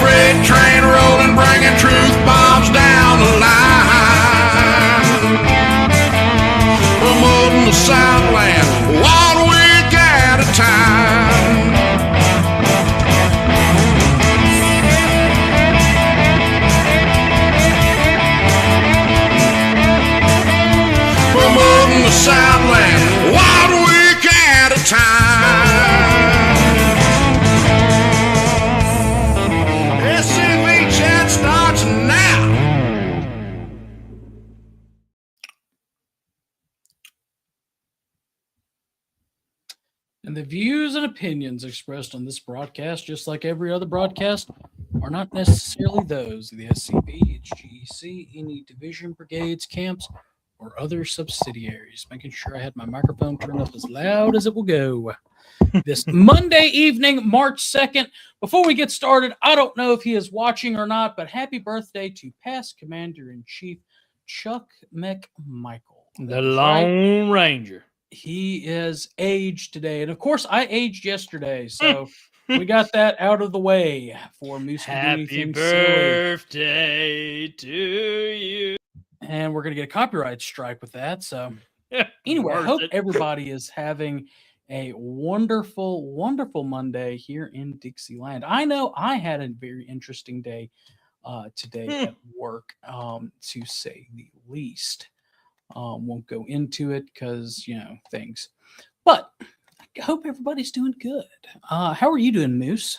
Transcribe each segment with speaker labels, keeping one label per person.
Speaker 1: freight train rolling, bringing truth bombs down the line. Promoting the Southland 1 week at a time. Promoting the Southland 1 week at a time. SCV chat starts now.
Speaker 2: And the views and opinions expressed on this broadcast, just like every other broadcast, are not necessarily those of the SCV, GC, any division, brigades, camps, or other subsidiaries. Making sure I had my microphone turned up as loud as it will go. This Monday evening, March 2nd. Before we get started, I don't know if he is watching or not, but happy birthday to past Commander-in-Chief Chuck McMichael.
Speaker 3: The Lone Ranger.
Speaker 2: He is aged today. And of course, I aged yesterday. So we got that out of the way for Moose.
Speaker 3: Happy birthday to you.
Speaker 2: And we're going to get a copyright strike with that. So anyway, I hope everybody is having a wonderful, wonderful Monday here in Dixieland. I know I had a very interesting day today at work, to say the least. Won't go into it because, things. But I hope everybody's doing good. How are you doing, Moose?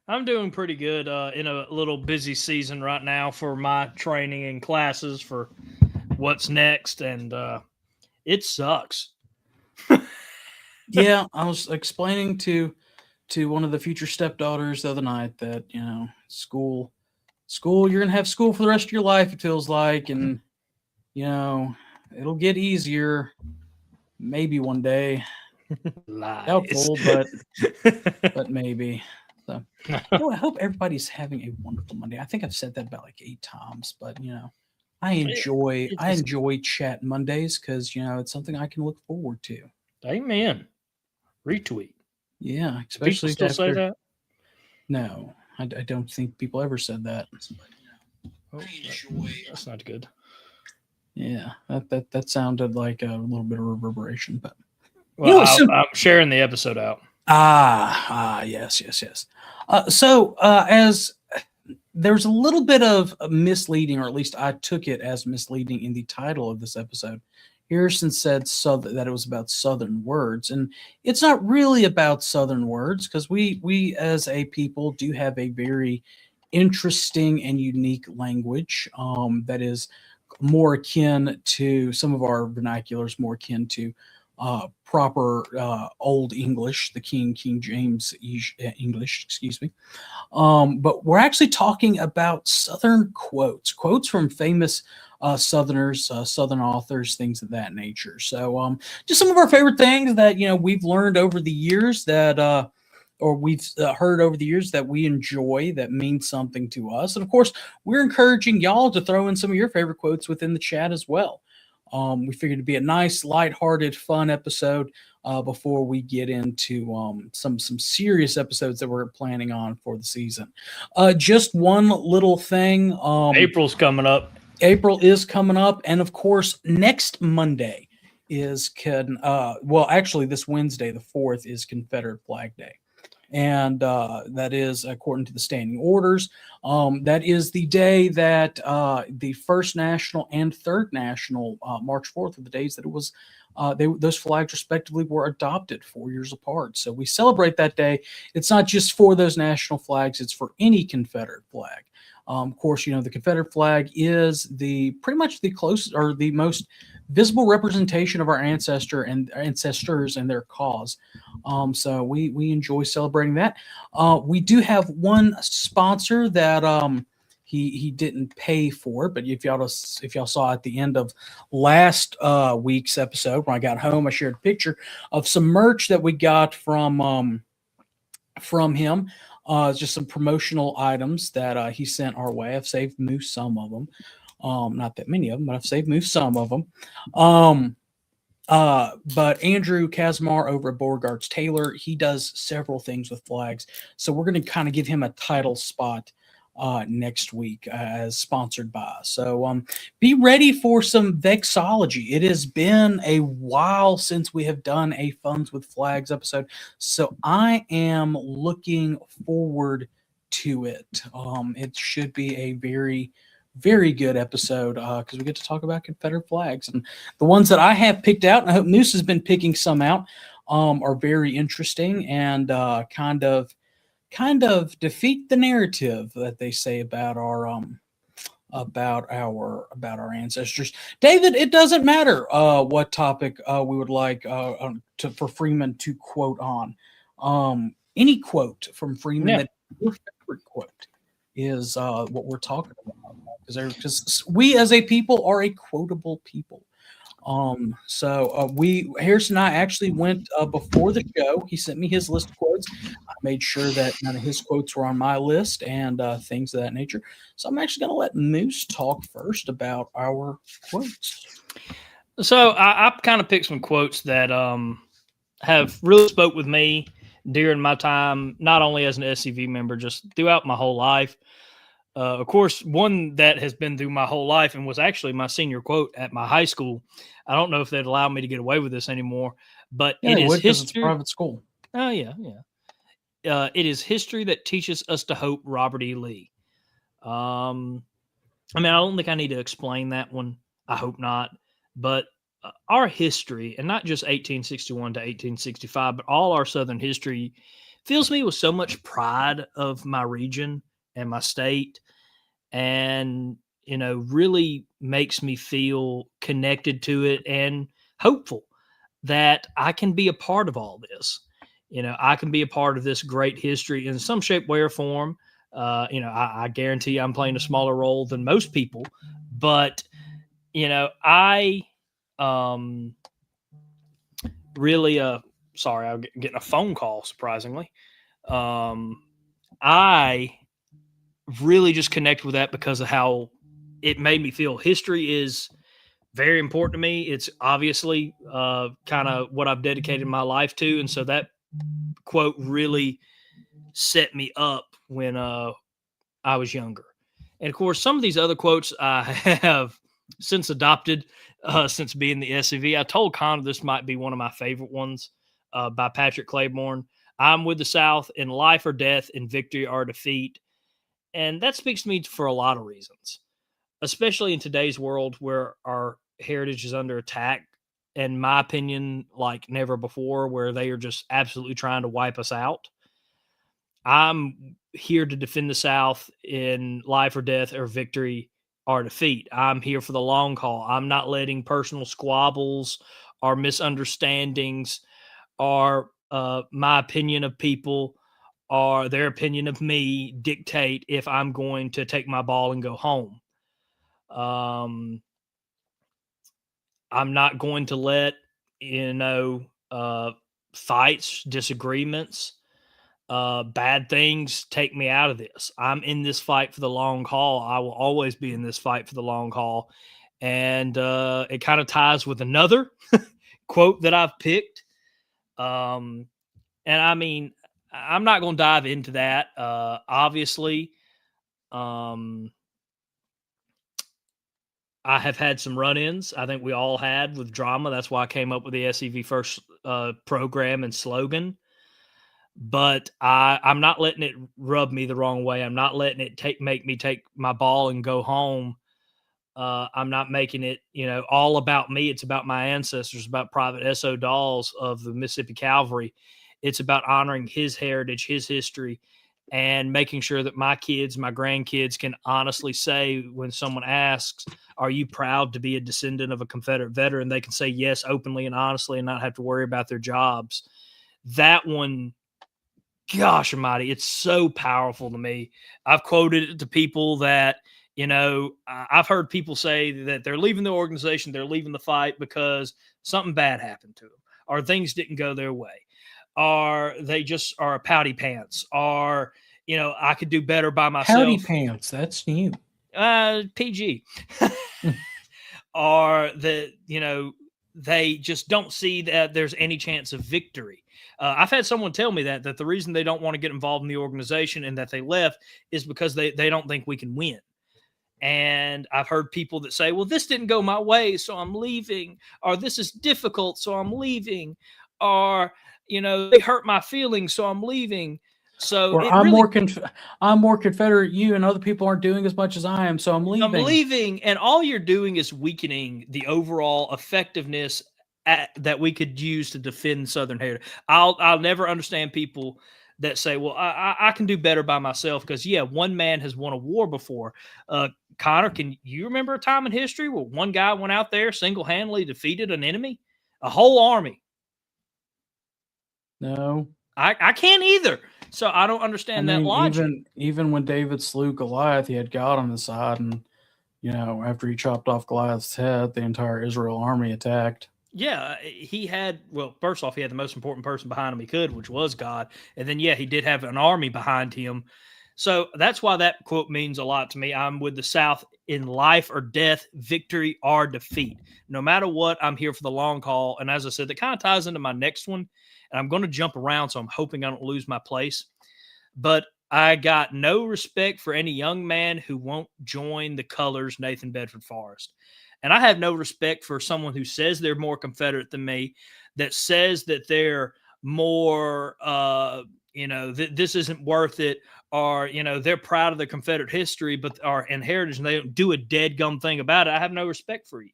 Speaker 3: I'm doing pretty good in a little busy season right now for my training and classes for what's next. And it sucks.
Speaker 2: Yeah, I was explaining to one of the future stepdaughters the other night that, school, you're going to have school for the rest of your life, it feels like. And, it'll get easier maybe one day. Doubtful, but maybe. So I hope everybody's having a wonderful Monday. I think I've said that about like 8 times, but I enjoy chat Mondays because it's something I can look forward to.
Speaker 3: Amen. Retweet.
Speaker 2: Yeah, especially
Speaker 3: people still say that.
Speaker 2: No, I don't think people ever said that.
Speaker 3: Oh, that's not good.
Speaker 2: Yeah, that sounded like a little bit of reverberation, but
Speaker 3: well, I'm sharing the episode out.
Speaker 2: Yes. As there's a little bit of misleading, or at least I took it as misleading in the title of this episode. Harrison said that it was about Southern words, and it's not really about Southern words because we as a people do have a very interesting and unique language that is more akin to some of our vernaculars, more akin to proper Old English, the King James English, excuse me. But we're actually talking about Southern quotes from famous Southerners, Southern authors, things of that nature. So just some of our favorite things that, we've learned over the years that, or we've heard over the years that we enjoy, that means something to us. And of course, we're encouraging y'all to throw in some of your favorite quotes within the chat as well. We figured it'd be a nice, lighthearted, fun episode before we get into some serious episodes that we're planning on for the season. Just one little thing.
Speaker 3: April's coming up.
Speaker 2: April is coming up. And of course, next Monday is, actually this Wednesday, the 4th, is Confederate Flag Day. And that is according to the standing orders. That is the day that the First National and Third National, March 4th, are the days that it was those flags respectively were adopted 4 years apart. So we celebrate that day. It's not just for those national flags; it's for any Confederate flag. Of course, the Confederate flag is pretty much the closest or the most visible representation of our ancestors and their cause. So we enjoy celebrating that. We do have one sponsor that he didn't pay for, but if y'all saw at the end of last week's episode, when I got home, I shared a picture of some merch that we got from him. Just some promotional items that he sent our way. I've saved Moose some of them. Not that many of them, but I've saved Moose some of them. But Andrew Kazmar over at Beauregards Taylor, he does several things with flags. So we're going to kind of give him a title spot next week as sponsored by us. So be ready for some vexology. It has been a while since we have done a Funds with Flags episode, so I am looking forward to it. It should be a very, very good episode because we get to talk about Confederate flags, and the ones that I have picked out, and I hope Moose has been picking some out, are very interesting and kind of defeat the narrative that they say about our ancestors. David, it doesn't matter what topic we would like for Freeman to quote on. Any quote from Freeman that your favorite quote is what we're talking about, because we as a people are a quotable people. Harrison and I actually went before the show. He sent me his list of quotes. I made sure that none of his quotes were on my list and things of that nature. So I'm actually going to let Moose talk first about our quotes.
Speaker 3: So I kind of picked some quotes that have really spoke with me during my time, not only as an SCV member, just throughout my whole life. Of course, one that has been through my whole life and was actually my senior quote at my high school. I don't know if they'd allow me to get away with this anymore, but it is history.
Speaker 2: It's a private school.
Speaker 3: Oh, yeah. It is history that teaches us to hope, Robert E. Lee. I don't think I need to explain that one. I hope not. But our history, and not just 1861 to 1865, but all our Southern history, fills me with so much pride of my region and my state, and really makes me feel connected to it and hopeful that I can be a part of all this. I can be a part of this great history in some shape, way, or form. I guarantee I'm playing a smaller role than most people, but I really sorry, I'm getting a phone call, surprisingly. I really just connect with that because of how it made me feel. History is very important to me. It's obviously kind of what I've dedicated my life to. And so that quote really set me up when I was younger. And of course, some of these other quotes I have since adopted since being the SCV. I told Connor this might be one of my favorite ones by Patrick Claiborne. I'm with the South in life or death, in victory or defeat. And that speaks to me for a lot of reasons, especially in today's world where our heritage is under attack, in my opinion, like never before, where they are just absolutely trying to wipe us out. I'm here to defend the South in life or death, or victory or defeat. I'm here for the long haul. I'm not letting personal squabbles or misunderstandings or my opinion of people or their opinion of me dictate if I'm going to take my ball and go home. I'm not going to let, fights, disagreements, bad things take me out of this. I'm in this fight for the long haul. I will always be in this fight for the long haul. And it kind of ties with another quote that I've picked. And I mean, I'm not going to dive into that. Obviously, I have had some run-ins. I think we all had with drama. That's why I came up with the SCV First program and slogan. But I'm not letting it rub me the wrong way. I'm not letting it make me take my ball and go home. I'm not making it, all about me. It's about my ancestors, about Private S.O. Dawes of the Mississippi Cavalry. It's about honoring his heritage, his history, and making sure that my kids, my grandkids can honestly say when someone asks, are you proud to be a descendant of a Confederate veteran? They can say yes, openly and honestly, and not have to worry about their jobs. That one, gosh almighty, it's so powerful to me. I've quoted it to people that, I've heard people say that they're leaving the organization, they're leaving the fight because something bad happened to them, or things didn't go their way, or they just are pouty pants, or, I could do better by myself.
Speaker 2: Pouty pants, that's new.
Speaker 3: PG. Or that, they just don't see that there's any chance of victory. I've had someone tell me that the reason they don't want to get involved in the organization and that they left is because they don't think we can win. And I've heard people that say, well, this didn't go my way, so I'm leaving, or this is difficult, so I'm leaving, or, they hurt my feelings, so I'm leaving. So
Speaker 2: or I'm more Confederate you, and other people aren't doing as much as I am, so I'm leaving.
Speaker 3: I'm leaving, and all you're doing is weakening the overall effectiveness that we could use to defend Southern heritage. I'll never understand people that say, well, I can do better by myself because, one man has won a war before. Connor, can you remember a time in history where one guy went out there single-handedly defeated an enemy, a whole army?
Speaker 2: No.
Speaker 3: I can't either. So I don't understand that logic.
Speaker 2: Even when David slew Goliath, he had God on his side, and after he chopped off Goliath's head, the entire Israel army attacked.
Speaker 3: Yeah, first off, he had the most important person behind him he could, which was God. And then, he did have an army behind him. So that's why that quote means a lot to me. I'm with the South in life or death, victory or defeat. No matter what, I'm here for the long haul. And as I said, that kind of ties into my next one. And I'm going to jump around, so I'm hoping I don't lose my place. But I got no respect for any young man who won't join the colors Nathan Bedford Forrest. And I have no respect for someone who says they're more Confederate than me, that says that they're more, this isn't worth it, or, they're proud of their Confederate history and heritage, and they don't do a dead gum thing about it. I have no respect for you.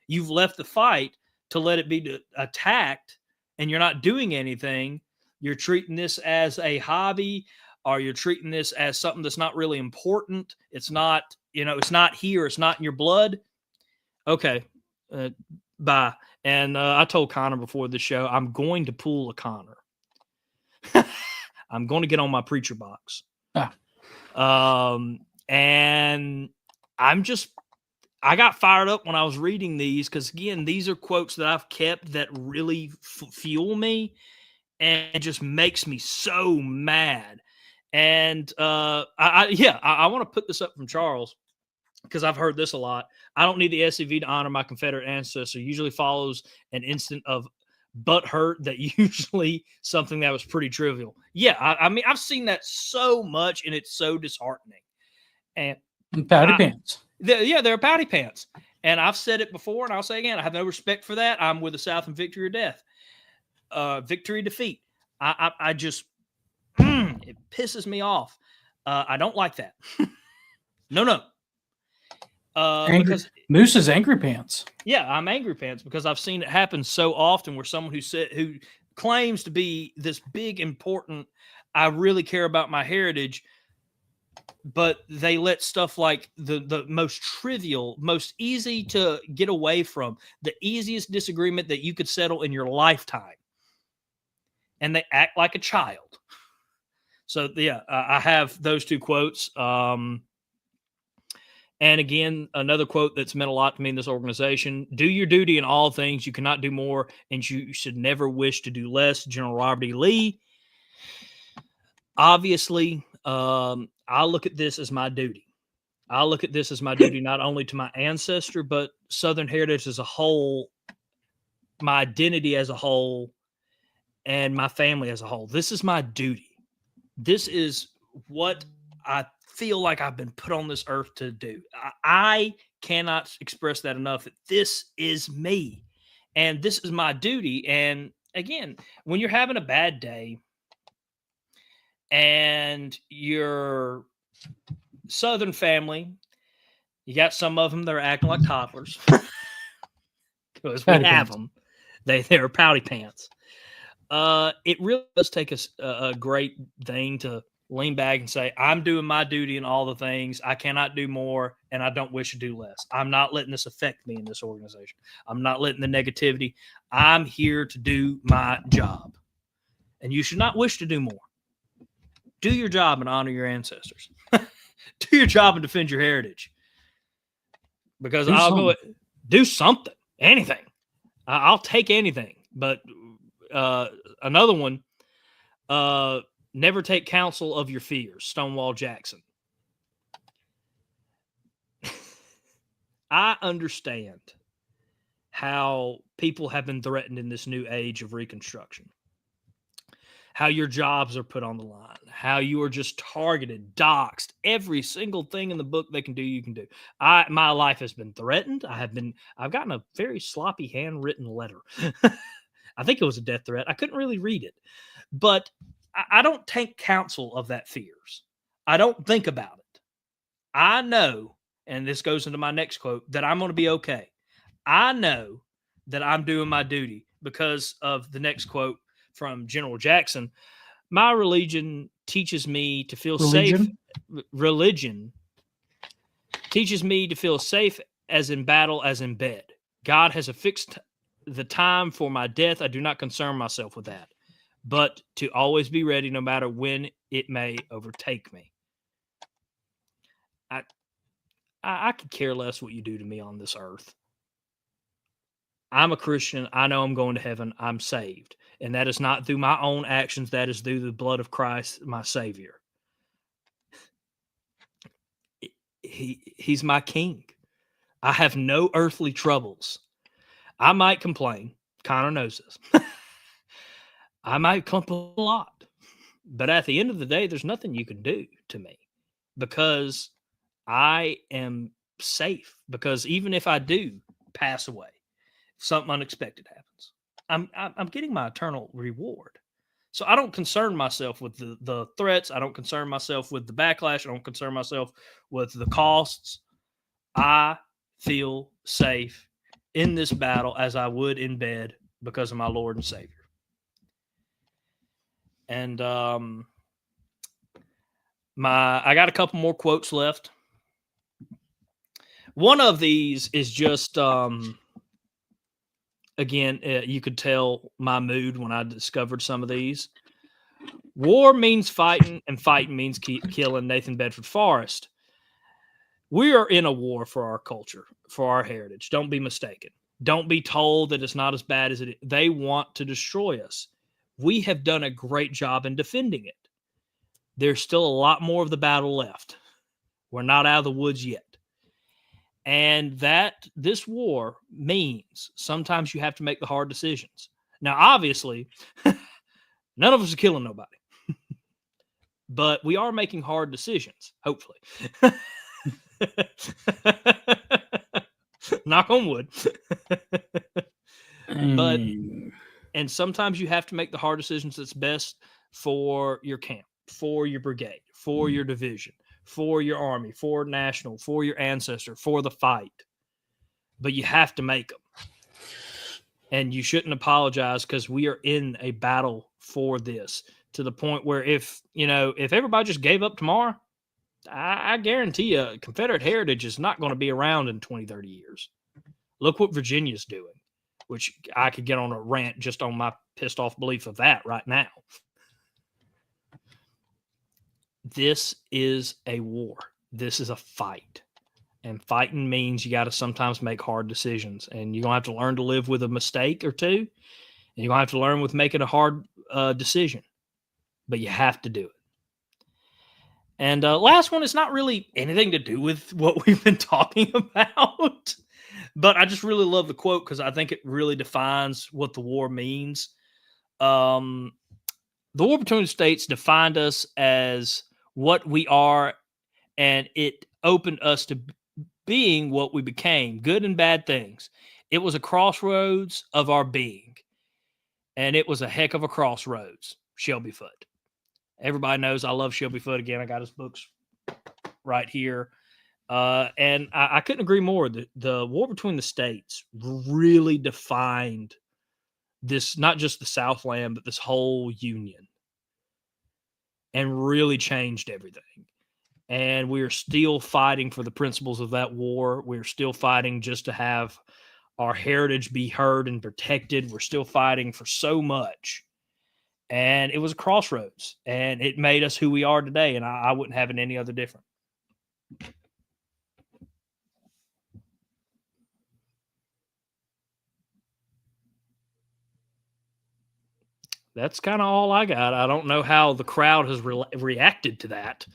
Speaker 3: You've left the fight to let it be attacked, and you're not doing anything. You're treating this as a hobby, or you're treating this as something that's not really important. It's not, it's not here. It's not in your blood. Okay, bye. And I told Connor before the show, I'm going to pull a Connor. I'm going to get on my preacher box. And I got fired up when I was reading these because, again, these are quotes that I've kept that really fuel me and it just makes me so mad. And I want to put this up from Charles because I've heard this a lot. I don't need the SCV to honor my Confederate ancestor. Usually follows an instant of butthurt that usually something that was pretty trivial. Yeah, I mean, I've seen that so much, and it's so disheartening. And
Speaker 2: patty pants.
Speaker 3: They're patty pants. And I've said it before, and I'll say again, I have no respect for that. I'm with the South in victory or death. Victory, defeat. I just, it pisses me off. I don't like that. No. Because
Speaker 2: Moose is angry pants.
Speaker 3: Yeah, I'm angry pants because I've seen it happen so often where someone who claims to be this big, important, I really care about my heritage, but they let stuff like the most trivial, most easy to get away from, the easiest disagreement that you could settle in your lifetime, and they act like a child. So, I have those two quotes. And again, another quote that's meant a lot to me in this organization: do your duty in all things. You cannot do more, and you should never wish to do less. General Robert E. Lee. Obviously, I look at this as my duty. I look at this as my duty not only to my ancestor, but Southern heritage as a whole, my identity as a whole, and my family as a whole. This is my duty. This is what I feel like I've been put on this earth to do. I cannot express that enough. That this is me, and this is my duty. And again, when you're having a bad day and your Southern family, you got some of them that are acting like toddlers because we have them. They're pouty pants. It really does take a great thing to lean back and say, I'm doing my duty in all the things. I cannot do more, and I don't wish to do less. I'm not letting this affect me in this organization. I'm not letting the negativity. I'm here to do my job. And you should not wish to do more. Do your job and honor your ancestors. Do your job and defend your heritage. Because go do something, anything. I'll take anything. But another one, never take counsel of your fears. Stonewall Jackson. I understand how people have been threatened in this new age of Reconstruction, how your jobs are put on the line, how you are just targeted, doxxed, every single thing in the book they can do, you can do. My life has been threatened. I've gotten a very sloppy handwritten letter. I think it was a death threat. I couldn't really read it, but I don't take counsel of that fears. I don't think about it. I know, and this goes into my next quote, that I'm going to be okay. I know that I'm doing my duty because of the next quote from General Jackson. My religion teaches me to feel safe. Religion teaches me to feel safe as in battle as in bed. God has affixed the time for my death. I do not concern myself with that, but to always be ready no matter when it may overtake me. I could care less what you do to me on this earth. I'm a Christian. I know I'm going to heaven. I'm saved. And that is not through my own actions. That is through the blood of Christ, my Savior. He's my king. I have no earthly troubles. I might complain. Connor knows this. I might complain a lot. But at the end of the day, there's nothing you can do to me because I am safe. Because even if I do pass away, if something unexpected happens, I'm getting my eternal reward. So I don't concern myself with the threats. I don't concern myself with the backlash. I don't concern myself with the costs. I feel safe in this battle as I would in bed because of my Lord and Savior. And I got a couple more quotes left. One of these is just, again, you could tell my mood when I discovered some of these. War means fighting, and fighting means killing. Nathan Bedford Forrest. We are in a war for our culture, for our heritage. Don't be mistaken. Don't be told that it's not as bad as it is. They want to destroy us. We have done a great job in defending it. There's still a lot more of the battle left. We're not out of the woods yet. And that this war means sometimes you have to make the hard decisions. Now, obviously, none of us are killing nobody. But we are making hard decisions, hopefully. Knock on wood. But and sometimes you have to make the hard decisions that's best for your camp, for your brigade, for your division, for your army, for national, for your ancestor, for the fight. But you have to make them. And you shouldn't apologize because we are in a battle for this to the point where if everybody just gave up tomorrow, I guarantee you Confederate heritage is not going to be around in 20, 30 years. Look what Virginia's doing, which I could get on a rant just on my pissed off belief of that right now. This is a war. This is a fight. And fighting means you got to sometimes make hard decisions. And you're going to have to learn to live with a mistake or two. And you're going to have to learn with making a hard decision. But you have to do it. And last one is not really anything to do with what we've been talking about. But I just really love the quote because I think it really defines what the war means. The war between the states defined us as what we are, and it opened us to being what we became, good and bad things. It was a crossroads of our being, and it was a heck of a crossroads, Shelby Foote. Everybody knows I love Shelby Foote. Again, I got his books right here. And I couldn't agree more. The war between the states really defined this, not just the Southland, but this whole union, and really changed everything. And we are still fighting for the principles of that war. We're still fighting just to have our heritage be heard and protected. We're still fighting for so much. And it was a crossroads, and it made us who we are today. And I wouldn't have it any other different. That's kind of all I got. I don't know how the crowd has reacted to that.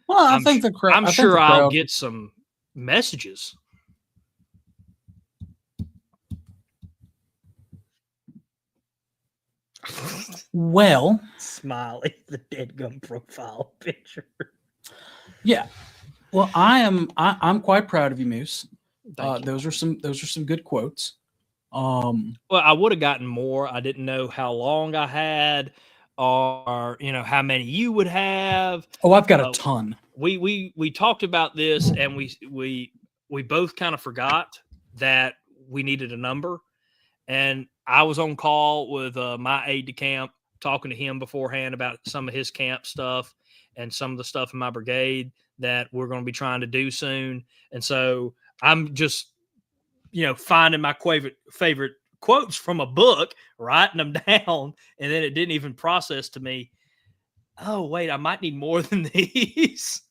Speaker 2: Well, I think the crowd.
Speaker 3: I'm sure I'll get some messages.
Speaker 2: Well,
Speaker 3: Smiley, the dead gum profile picture.
Speaker 2: yeah. Well, I'm quite proud of you, Moose.
Speaker 3: Thank you.
Speaker 2: Those are some good quotes.
Speaker 3: Well, I would have gotten more. I didn't know how long I had, or how many you would have.
Speaker 2: Oh, I've got a ton.
Speaker 3: We talked about this, and we both kind of forgot that we needed a number. And I was on call with my aide de camp, talking to him beforehand about some of his camp stuff and some of the stuff in my brigade that we're going to be trying to do soon. And so I'm just, finding my favorite quotes from a book, writing them down, and then it didn't even process to me, oh, wait, I might need more than these.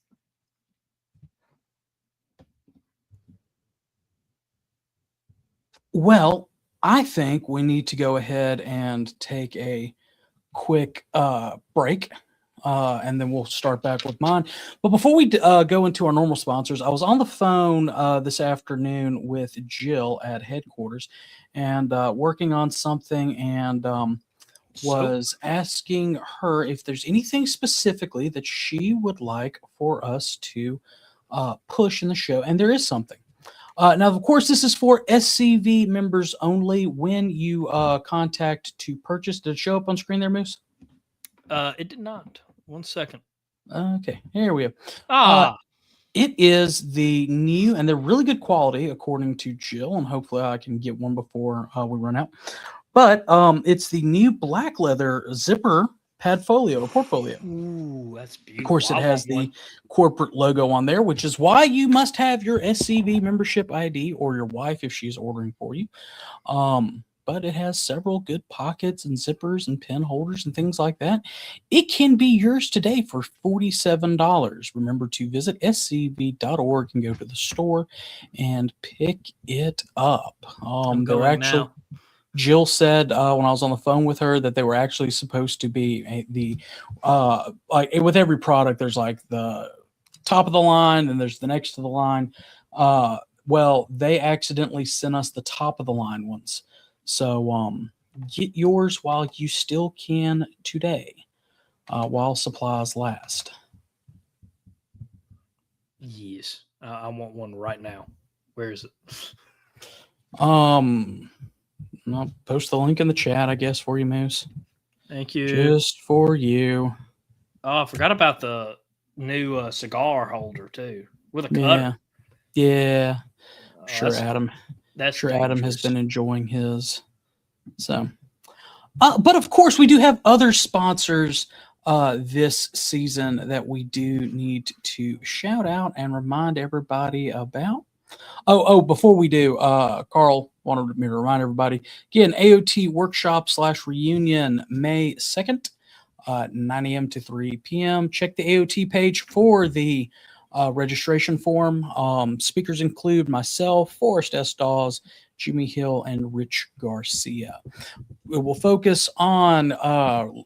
Speaker 2: Well, I think we need to go ahead and take a quick break, and then we'll start back with mine. But before we go into our normal sponsors, I was on the phone this afternoon with Jill at headquarters and working on something, and was asking her if there's anything specifically that she would like for us to push in the show. And there is something. Now, of course, this is for SCV members only. When you contact to purchase, did it show up on screen there, Moose?
Speaker 3: It did not. 1 second.
Speaker 2: Okay, here we go. It is the new, and they're really good quality, according to Jill, and hopefully I can get one before we run out. But it's the new black leather zipper portfolio.
Speaker 3: Ooh, that's beautiful.
Speaker 2: Of course, it has the corporate logo on there, which is why you must have your SCV membership ID, or your wife if she's ordering for you. But it has several good pockets and zippers and pen holders and things like that. It can be yours today for $47. Remember to visit scv.org and go to the store and pick it up. They're actually now. Jill said when I was on the phone with her that they were actually supposed to be like with every product, there's like the top of the line and there's the next to the line. Well, they accidentally sent us the top of the line ones. So get yours while you still can today, while supplies last.
Speaker 3: Yes, I want one right now. Where is it?
Speaker 2: I'll post the link in the chat, I guess, for you, Moose.
Speaker 3: Thank you.
Speaker 2: Just for you.
Speaker 3: Oh, I forgot about the new cigar holder too, with a cutter.
Speaker 2: Yeah. Sure, Adam.
Speaker 3: That's
Speaker 2: sure Adam has been enjoying his. So, but of course, we do have other sponsors this season that we do need to shout out and remind everybody about. Before we do, Carl wanted me to remind everybody again, AOT workshop /reunion May 2nd, 9 a.m. to 3 p.m. Check the AOT page for the registration form. Speakers include myself, Forrest S. Dawes, Jimmy Hill, and Rich Garcia. It will focus on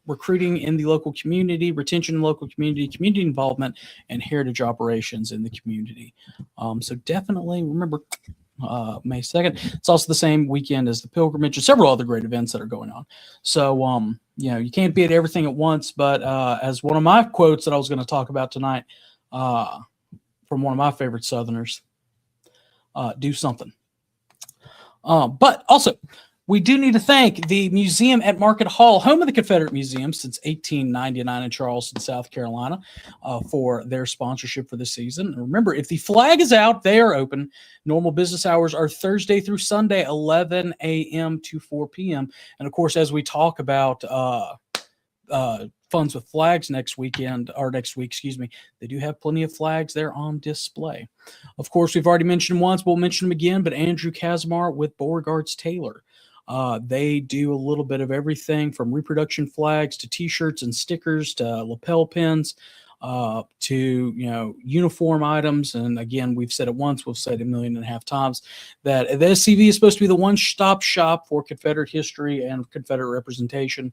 Speaker 2: recruiting in the local community, retention in local community, community involvement, and heritage operations in the community. So definitely remember May 2nd. It's also the same weekend as the pilgrimage and several other great events that are going on. So, you can't be at everything at once, but as one of my quotes that I was going to talk about tonight from one of my favorite Southerners, do something. But also, we do need to thank the museum at Market Hall, home of the Confederate Museum since 1899 in Charleston, South Carolina, for their sponsorship for this season. And remember, if the flag is out, they are open. Normal business hours are Thursday through Sunday, 11 a.m. to 4 p.m. And of course, as we talk about Funds with Flags next week, they do have plenty of flags there on display. Of course, we've already mentioned once, we'll mention them again, but Andrew Casimar with Beauregard's Taylor. They do a little bit of everything from reproduction flags to t-shirts and stickers to lapel pins to uniform items. And again, we've said it once, we've said it 1.5 million times that the SCV is supposed to be the one-stop shop for Confederate history and Confederate representation.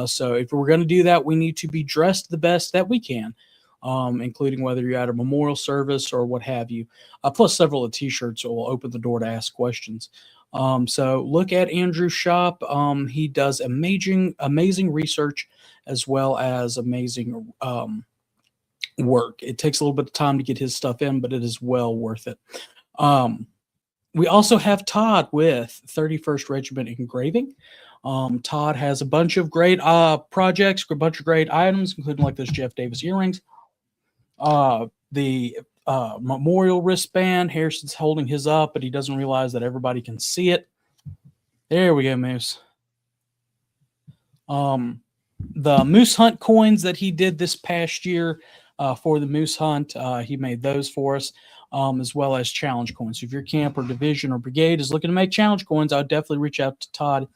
Speaker 2: So if we're going to do that, we need to be dressed the best that we can, including whether you're at a memorial service or what have you. Plus, several of the t-shirts will open the door to ask questions. So look at Andrew's shop. He does amazing research as well as amazing work. It takes a little bit of time to get his stuff in, but it is well worth it. We also have Todd with 31st Regiment Engraving. Todd has a bunch of great projects, a bunch of great items, including like those Jeff Davis earrings. The memorial wristband. Harrison's holding his up, but he doesn't realize that everybody can see it. There we go, Moose. The Moose Hunt coins that he did this past year for the Moose Hunt, he made those for us, as well as challenge coins. So if your camp or division or brigade is looking to make challenge coins, I would definitely reach out to Todd,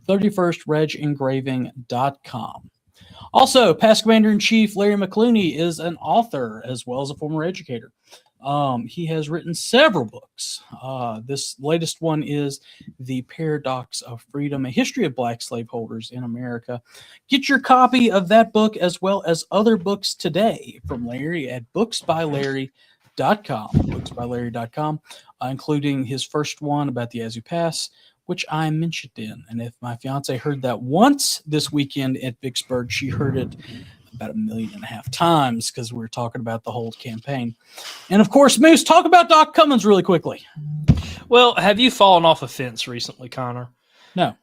Speaker 2: 31stregengraving.com. Also, past Commander-in-Chief Larry McClooney is an author as well as a former educator. He has written several books. This latest one is The Paradox of Freedom, a history of black slaveholders in America. Get your copy of that book as well as other books today from Larry at booksbylarry.com, including his first one about the Yazoo Pass, which I mentioned in. And if my fiance heard that once this weekend at Vicksburg, she heard it about 1.5 million times because we were talking about the whole campaign. And of course, Moose, talk about Doc Cummins really quickly.
Speaker 3: Well, have you fallen off a fence recently, Connor?
Speaker 2: No.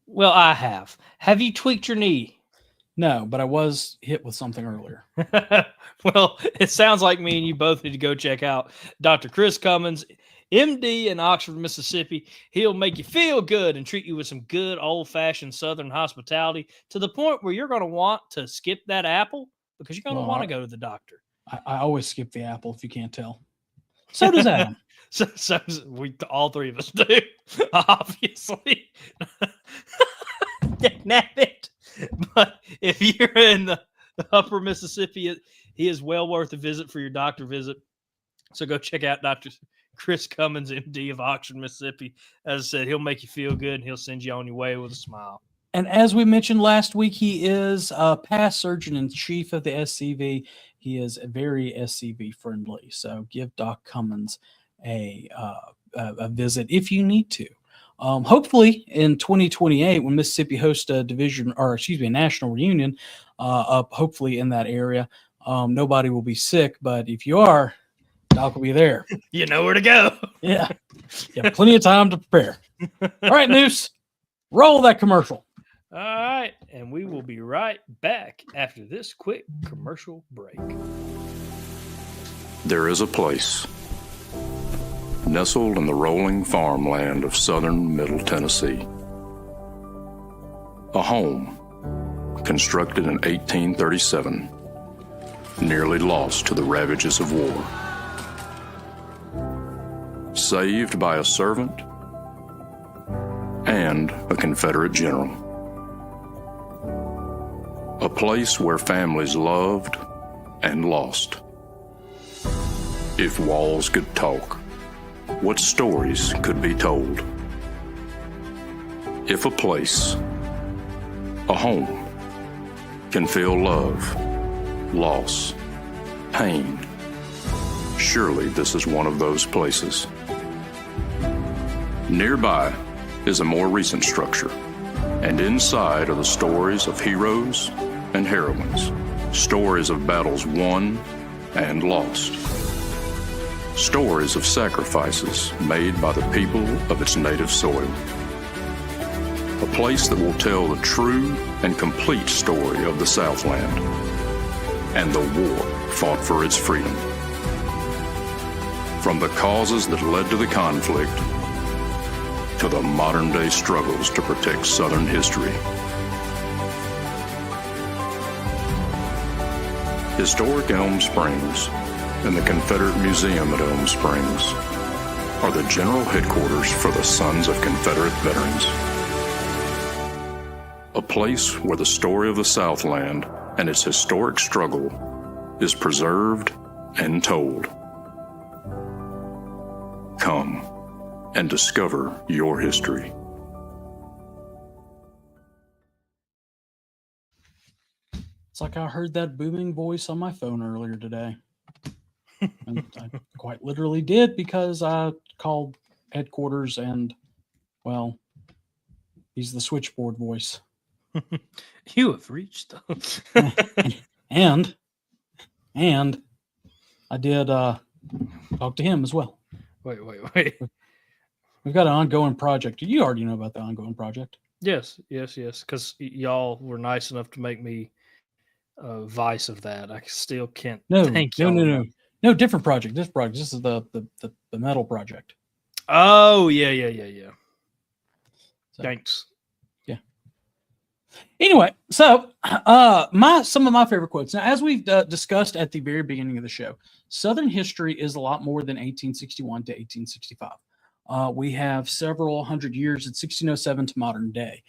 Speaker 3: Well, I have. Have you tweaked your knee?
Speaker 2: No, but I was hit with something earlier.
Speaker 3: Well, it sounds like me and you both need to go check out Dr. Chris Cummins, MD in Oxford, Mississippi. He'll make you feel good and treat you with some good old-fashioned Southern hospitality to the point where you're going to want to skip that apple because you're going to want to go to the doctor.
Speaker 2: I always skip the apple if you can't tell. So does Adam.
Speaker 3: So we all three of us do, obviously. Nab it. But if you're in the upper Mississippi, he is well worth a visit for your doctor visit. So go check out Dr. Chris Cummins, MD of Oxford, Mississippi. As I said, he'll make you feel good and he'll send you on your way with a smile.
Speaker 2: And as we mentioned last week, he is a past surgeon-in-chief of the SCV. He is very SCV friendly. So give Doc Cummins a visit if you need to. Hopefully in 2028, when Mississippi hosts a national reunion, hopefully in that area, nobody will be sick. But if you are, Doc will be there.
Speaker 3: You know where to go.
Speaker 2: Yeah. You have plenty of time to prepare. All right, Moose, roll that commercial.
Speaker 3: All right. And we will be right back after this quick commercial break.
Speaker 4: There is a place nestled in the rolling farmland of southern Middle Tennessee. A home constructed in 1837, nearly lost to the ravages of war. Saved by a servant and a Confederate general. A place where families loved and lost. If walls could talk, what stories could be told? If a place, a home, can feel love, loss, pain, surely this is one of those places. Nearby is a more recent structure, and inside are the stories of heroes and heroines, stories of battles won and lost, stories of sacrifices made by the people of its native soil. A place that will tell the true and complete story of the Southland and the war fought for its freedom. From the causes that led to the conflict to the modern-day struggles to protect Southern history. Historic Elm Springs and the Confederate Museum at Elm Springs are the general headquarters for the Sons of Confederate Veterans. A place where the story of the Southland and its historic struggle is preserved and told. Come and discover your history.
Speaker 2: It's like I heard that booming voice on my phone earlier today. And I quite literally did because I called headquarters, and well, he's the switchboard voice.
Speaker 3: You have reached.
Speaker 2: and I did talk to him as well.
Speaker 3: Wait.
Speaker 2: We've got an ongoing project. You already know about the ongoing project.
Speaker 3: Yes. Because y'all were nice enough to make me vice of that. I still can't. Thank y'all.
Speaker 2: No, different project. This project. This is the metal project.
Speaker 3: Oh yeah.
Speaker 2: So,
Speaker 3: Thanks.
Speaker 2: Yeah. Anyway, so some of my favorite quotes. Now, as we've discussed at the very beginning of the show, Southern history is a lot more than 1861 to 1865. We have several hundred years at 1607 to modern day.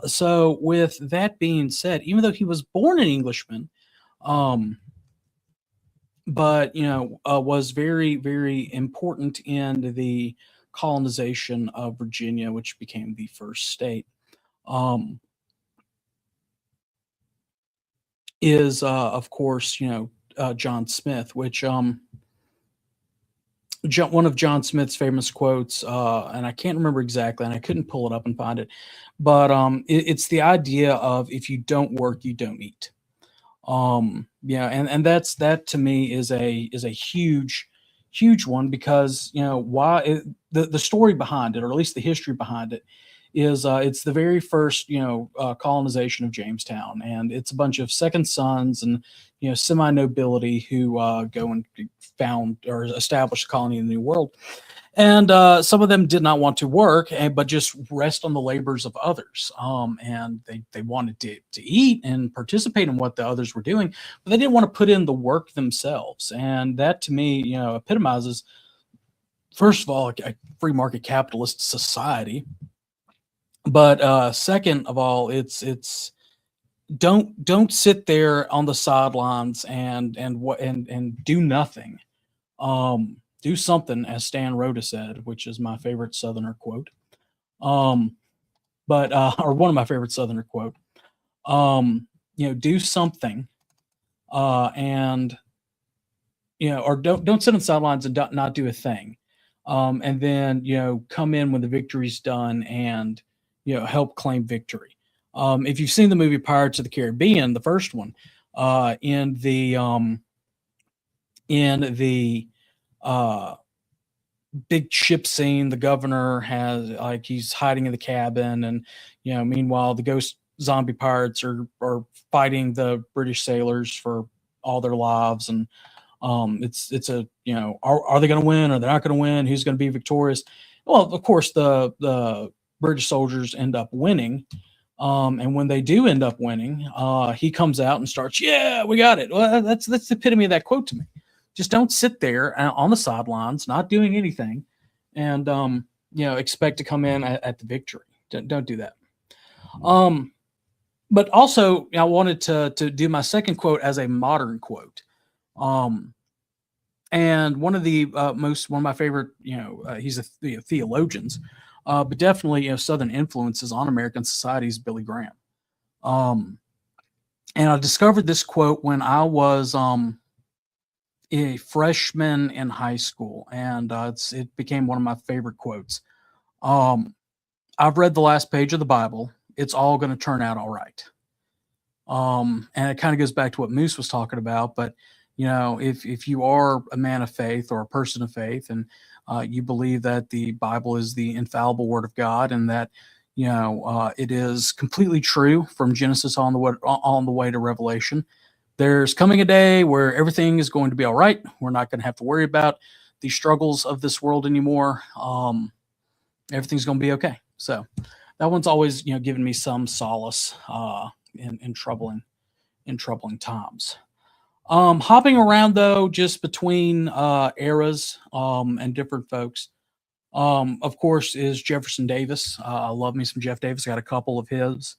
Speaker 2: So with that being said, even though he was born an Englishman, but was very, very important in the colonization of Virginia, which became the first state, is of course John Smith, which one of John Smith's famous quotes, and I can't remember exactly, and I couldn't pull it up and find it, but it's the idea of if you don't work, you don't eat. And that to me is a huge one, because why the story behind it, or at least the history behind it, is it's the very first colonization of Jamestown, and it's a bunch of second sons and semi-nobility who go and found or establish a colony in the New World. And some of them did not want to work, but just rest on the labors of others. And they wanted to eat and participate in what the others were doing, but they didn't want to put in the work themselves. And that, to me, epitomizes, first of all, a free market capitalist society. But second of all, it's don't sit there on the sidelines and do nothing. Do something, as Stan Rhoda said, which is my favorite Southerner quote. Or one of my favorite Southerner quote. Do something, and or don't sit on the sidelines and not do a thing, and then come in when the victory's done and help claim victory. If you've seen the movie Pirates of the Caribbean, the first one, in the big ship scene, the governor he's hiding in the cabin, and meanwhile the ghost zombie pirates are fighting the British sailors for all their lives, and it's a are they going to win, or they're not going to win, who's going to be victorious? Well, of course the British soldiers end up winning. And when they do end up winning, he comes out and starts, yeah, we got it. Well, that's the epitome of that quote to me. Just don't sit there on the sidelines, not doing anything, and expect to come in at the victory. Don't do that. But also, I wanted to do my second quote as a modern quote. And one of my favorite, he's a theologians, but definitely Southern influences on American society is Billy Graham. And I discovered this quote when I was a freshman in high school, and it became one of my favorite quotes. I've read the last page of the Bible. It's all going to turn out all right. And it kind of goes back to what Moose was talking about, but if you are a man of faith or a person of faith, and you believe that the Bible is the infallible word of God, and that it is completely true from Genesis on the way to Revelation, there's coming a day where everything is going to be all right. We're not going to have to worry about the struggles of this world anymore. Everything's going to be okay. So that one's always given me some solace in troubling times. Hopping around though, just between eras and different folks, of course, is Jefferson Davis. I love me some Jeff Davis. Got a couple of his.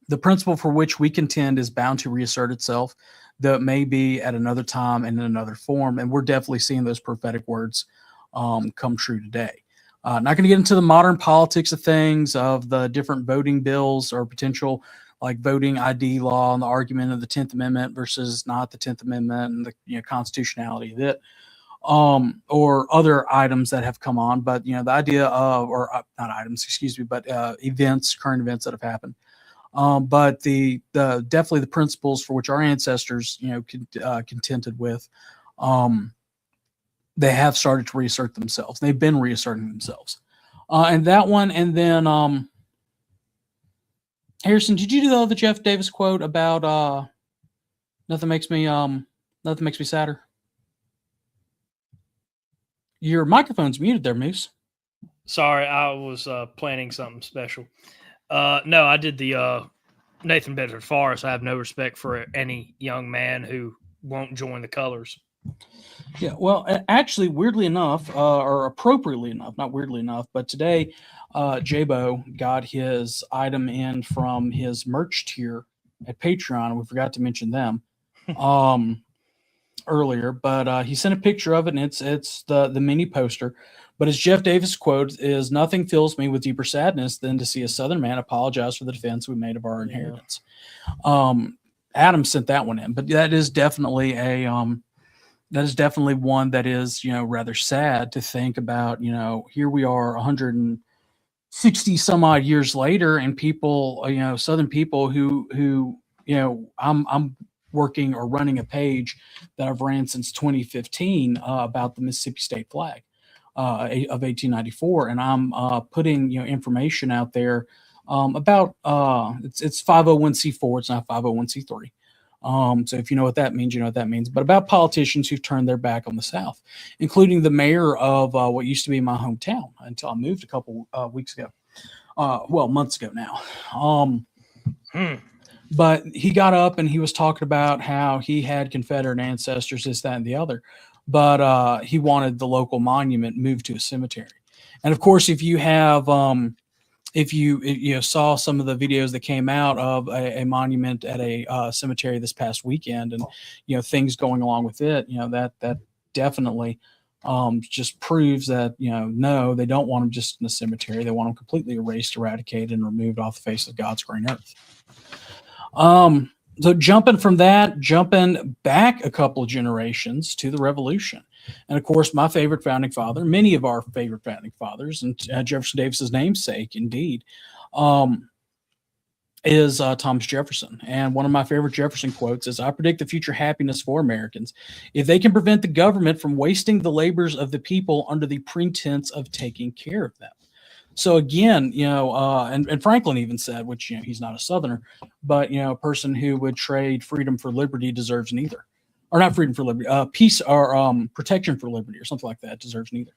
Speaker 2: The principle for which we contend is bound to reassert itself, though it may be at another time and in another form. And we're definitely seeing those prophetic words come true today. Not going to get into the modern politics of things, of the different voting bills or potential like voting ID law and the argument of the 10th Amendment versus not the 10th Amendment, and the constitutionality of it. or other items that have come on. But the idea of, or not items, excuse me, but events, current events that have happened. But the definitely the principles for which our ancestors contended with, they have started to reassert themselves. They've been reasserting themselves, and that one, and then Harrison, did you do the Jeff Davis quote about nothing makes me sadder? Your microphone's muted there, Moose.
Speaker 3: Sorry, I was planning something special. No, I did the Nathan Bedford Forrest. I have no respect for any young man who won't join the colors.
Speaker 2: Yeah, well, actually, weirdly enough, or appropriately enough, not weirdly enough, but today, J-Bo got his item in from his merch tier at Patreon. We forgot to mention them earlier, but he sent a picture of it, and it's the mini poster. But his Jeff Davis quote is, "Nothing fills me with deeper sadness than to see a Southern man apologize for the defense we made of our inheritance." Adam sent that one in, but that is definitely one that is, rather sad to think about. Here we are 160 some odd years later, and people, Southern people who I'm working or running a page that I've ran since 2015 about the Mississippi state flag of 1894, and I'm putting information out there about it's 501c4. It's not 501c3. So if you know what that means, you know what that means. But about politicians who've turned their back on the South, including the mayor of what used to be my hometown until I moved a couple weeks ago. Months ago now. But he got up and he was talking about how he had Confederate ancestors, this, that, and the other. But he wanted the local monument moved to a cemetery. And of course, if you have if you saw some of the videos that came out of a monument at a cemetery this past weekend, and things going along with it, that definitely just proves that no, they don't want them just in the cemetery. They want them completely erased, eradicated, and removed off the face of God's green earth. So jumping back a couple of generations to the Revolution. And of course, my favorite founding father, many of our favorite founding fathers, and Jefferson Davis's namesake, indeed, is Thomas Jefferson. And one of my favorite Jefferson quotes is, "I predict the future happiness for Americans if they can prevent the government from wasting the labors of the people under the pretense of taking care of them." So again, and Franklin even said, which, he's not a Southerner, but, a person who would trade freedom for liberty deserves neither. Or not freedom for liberty, peace or protection for liberty or something like that deserves neither.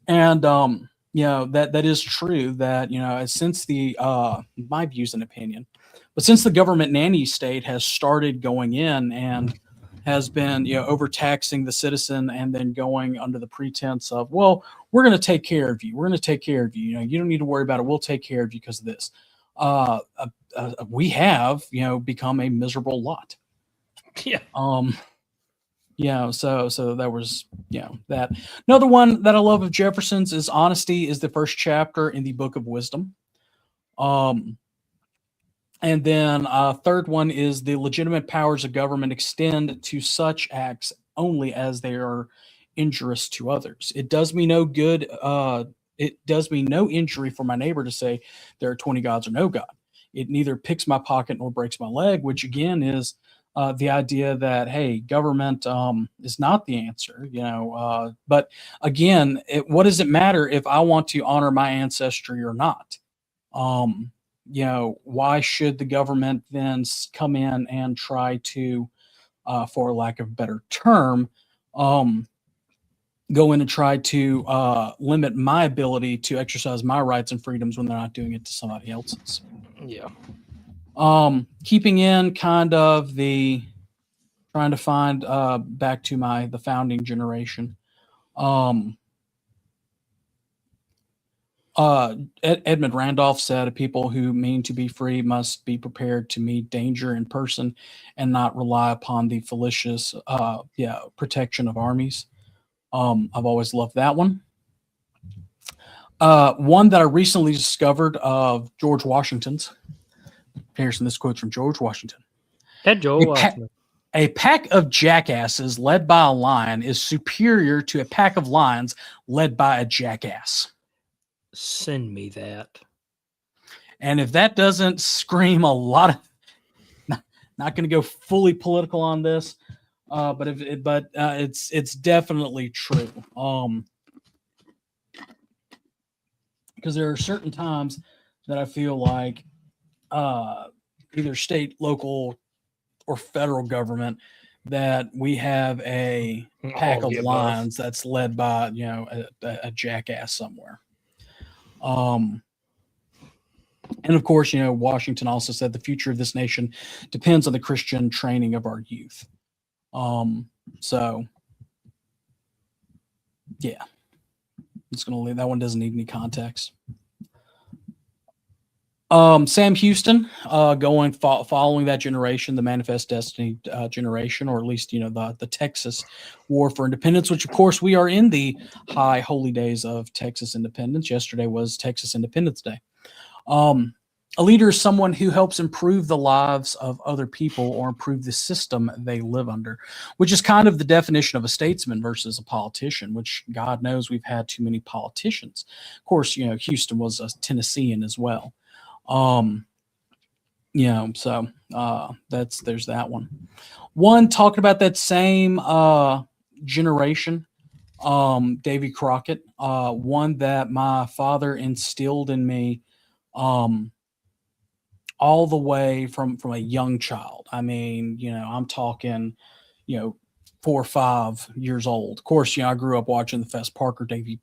Speaker 2: And, that is true that, since my views and opinion, but since the government nanny state has started going in and has been, overtaxing the citizen and then going under the pretense of, well, we're going to take care of you. We're going to take care of you. You don't need to worry about it. We'll take care of you because of this. We have, become a miserable lot.
Speaker 3: Yeah.
Speaker 2: So that was, that. Another one that I love of Jefferson's is honesty is the first chapter in the Book of Wisdom. And then third one is the legitimate powers of government extend to such acts only as they are injurious to others. It does me no good. It does me no injury for my neighbor to say there are 20 gods or no God. It neither picks my pocket nor breaks my leg, which again is the idea that, hey, government is not the answer, but again, what does it matter if I want to honor my ancestry or not? Why should the government then come in and try to, for lack of a better term, go in and try to limit my ability to exercise my rights and freedoms when they're not doing it to somebody else's?
Speaker 3: Yeah.
Speaker 2: Keeping in kind of trying to find back to the founding generation. Edmund Randolph said, "People who mean to be free must be prepared to meet danger in person and not rely upon the fallacious protection of armies." I've always loved that one. One that I recently discovered of George Washington's. Harrison, this quote's from George Washington.
Speaker 3: That George Washington.
Speaker 2: A pack of jackasses led by a lion is superior to a pack of lions led by a jackass.
Speaker 3: Send me that.
Speaker 2: And if that doesn't scream a lot of, not going to go fully political on this, but it's definitely true. Because there are certain times that I feel like either state, local, or federal government that we have a pack of lions that's led by a jackass somewhere. And of course, Washington also said the future of this nation depends on the Christian training of our youth. So yeah, it's going to leave that one. Doesn't need any context. Sam Houston, following that generation, the Manifest Destiny generation, or at least the Texas War for Independence, which of course we are in the high holy days of Texas independence. Yesterday was Texas Independence Day. A leader is someone who helps improve the lives of other people or improve the system they live under, which is kind of the definition of a statesman versus a politician, which God knows we've had too many politicians. Of course, Houston was a Tennessean as well. So there's that one. One talking about that same generation, Davy Crockett, one that my father instilled in me all the way from a young child. I mean, I'm talking, 4 or 5 years old. Of course, I grew up watching the Fess Parker Davy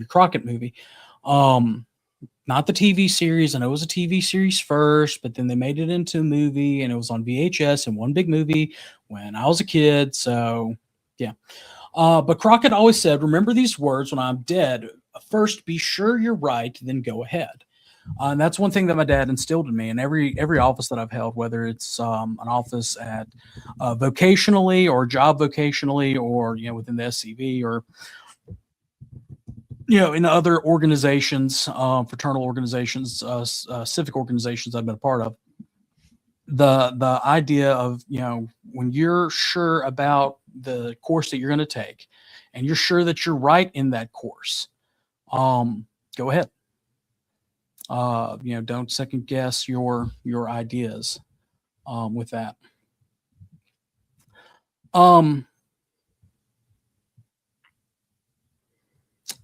Speaker 2: Crockett movie. Not the TV series. I know it was a TV series first, but then they made it into a movie, and it was on VHS in one big movie when I was a kid. So, yeah. But Crockett always said, remember these words when I'm dead. First, be sure you're right, then go ahead. And that's one thing that my dad instilled in me in every office that I've held, whether it's an office at vocationally or job vocationally, or within the SCV, or in other organizations, fraternal organizations, civic organizations I've been a part of. The idea of when you're sure about the course that you're going to take, and you're sure that you're right in that course, go ahead. Don't second guess your ideas with that.